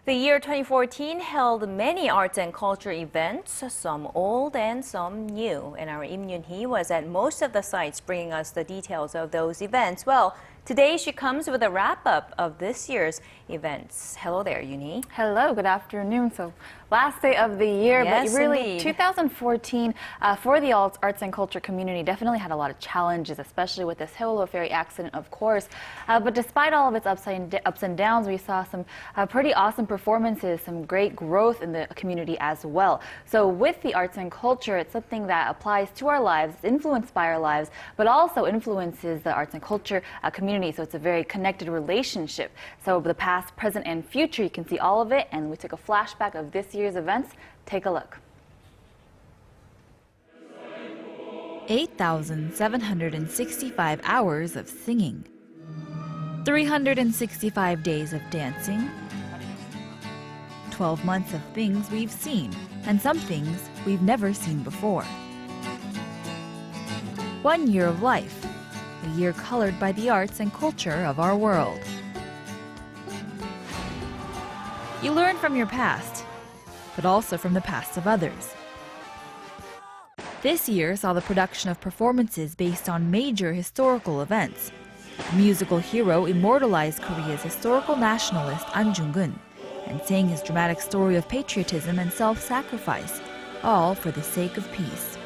The year 2014 held many arts and culture events, some old and some new. And our Yim Yoonhee was at most of the sites bringing us the details of those events. Well, today she comes with a wrap-up of this year's events. Hello there, Yoonhee. Hello, good afternoon. So last day of the year, Yes, but really indeed. 2014 for the arts and culture community definitely had a lot of challenges, especially with this Seoul ferry accident, of course. But despite all of its ups and downs, we saw some pretty awesome performances, some great growth in the community as well. So with the arts and culture, it's something that applies to our lives, it's influenced by our lives, but also influences the arts and culture community. So it's a very connected relationship. So the past, present, and future, you can see all of it. And we took a flashback of this year's events. Take a look. 8,765 hours of singing, 365 days of dancing, 12 months of things we've seen, and some things we've never seen before. 1 year of life, a year colored by the arts and culture of our world. You learn from your past, but also from the past of others. This year saw the production of performances based on major historical events. The musical hero immortalized Korea's historical nationalist An Jung-geun and sang his dramatic story of patriotism and self-sacrifice, all for the sake of peace.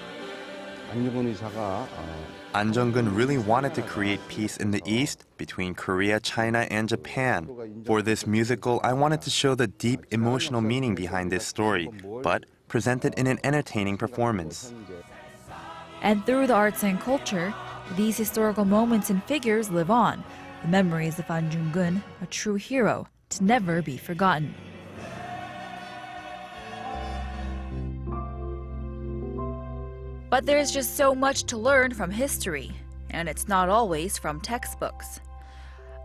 An Jung-geun really wanted to create peace in the East between Korea, China, and Japan. For this musical, I wanted to show the deep emotional meaning behind this story, but present it in an entertaining performance. And through the arts and culture, these historical moments and figures live on, the memories of An Jung-geun, a true hero, to never be forgotten. But there's just so much to learn from history, and it's not always from textbooks.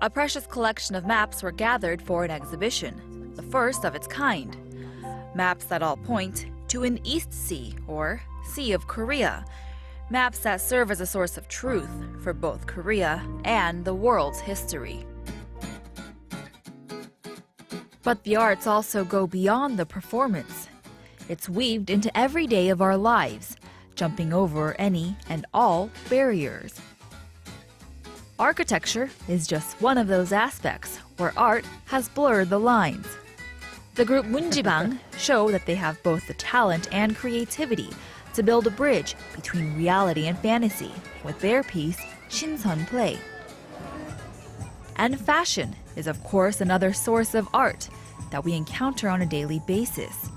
A precious collection of maps were gathered for an exhibition, the first of its kind. Maps that all point to an East Sea, or Sea of Korea. Maps that serve as a source of truth for both Korea and the world's history. But the arts also go beyond the performance. It's weaved into every day of our lives, jumping over any and all barriers. Architecture is just one of those aspects where art has blurred the lines. The group Munjibang show that they have both the talent and creativity to build a bridge between reality and fantasy with their piece Shinseon Play. And fashion is of course another source of art that we encounter on a daily basis.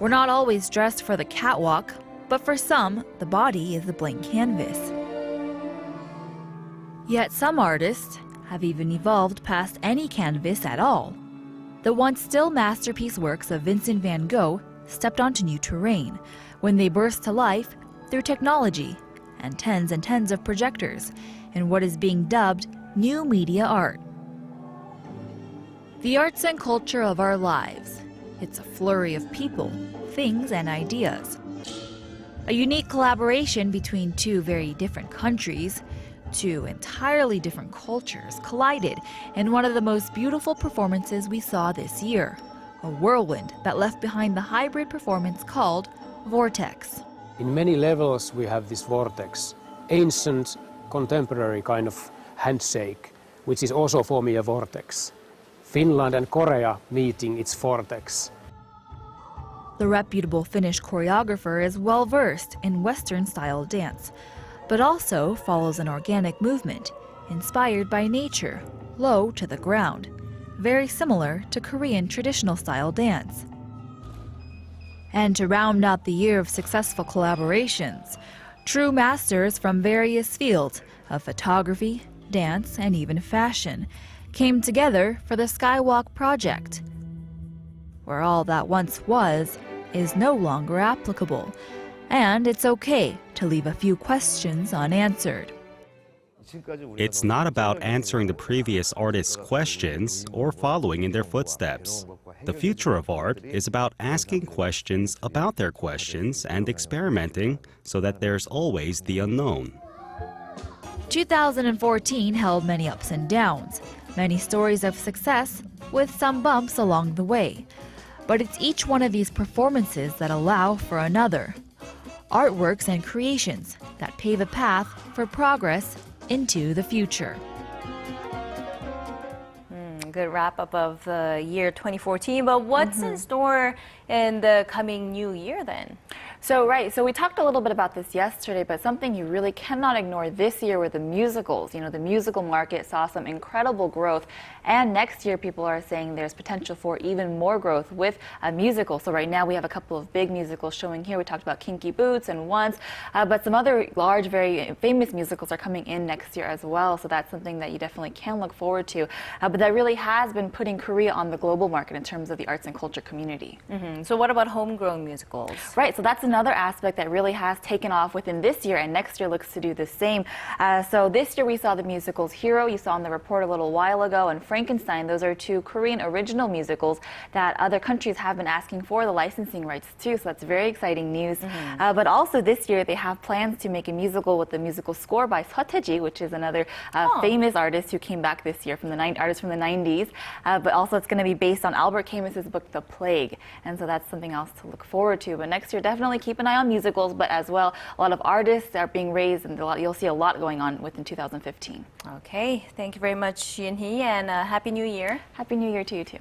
We're not always dressed for the catwalk, but for some, the body is a blank canvas. Yet some artists have even evolved past any canvas at all. The once still masterpiece works of Vincent van Gogh stepped onto new terrain when they burst to life through technology and tens of projectors in what is being dubbed new media art. The arts and culture of our lives. It's a flurry of people, things, and ideas. A unique collaboration between two very different countries, two entirely different cultures collided in one of the most beautiful performances we saw this year, a whirlwind that left behind the hybrid performance called Vortex. In many levels we have this vortex, ancient, contemporary kind of handshake, which is also for me a vortex. Finland and Korea meeting its vortex. The reputable Finnish choreographer is well-versed in Western-style dance, but also follows an organic movement inspired by nature, low to the ground, very similar to Korean traditional-style dance. And to round out the year of successful collaborations, true masters from various fields of photography, dance, and even fashion came together for the Skywalk project, where all that once was is no longer applicable, and it's okay to leave a few questions unanswered. It's not about answering the previous artists' questions or following in their footsteps. The future of art is about asking questions about their questions and experimenting so that there's always the unknown. 2014 held many ups and downs, Many stories of success, with some bumps along the way. But it's each one of these performances that allow for another. Artworks and creations that pave a path for progress into the future. Good wrap up of the year 2014. But what's in store in the coming new year then? So we talked a little bit about this yesterday, but something you really cannot ignore this year were the musicals. You know, the musical market saw some incredible growth, and next year people are saying there's potential for even more growth with a musical. So right now we have a couple of big musicals showing here. We talked about Kinky Boots and Once, but some other large, very famous musicals are coming in next year as well. So that's something that you definitely can look forward to. But that really has been putting Korea on the global market in terms of the arts and culture community. So what about homegrown musicals? Right, so that's another aspect that really has taken off within this year, and next year looks to do the same. So this year we saw the musicals Hero, you saw in the report a little while ago, and Frankenstein. Those are two Korean original musicals that other countries have been asking for the licensing rights to, so that's very exciting news. But also this year they have plans to make a musical with the musical score by Seo Tae-ji, which is another famous artist who came back this year, artist from the 90s. But also it's going to be based on Albert Camus's book The Plague, and so that's something else to look forward to. But next year definitely keep an eye on musicals, but as well a lot of artists are being raised, and you'll see a lot going on within 2015. Okay, thank you very much, Yoonhee, and Happy New Year. Happy New Year to you too.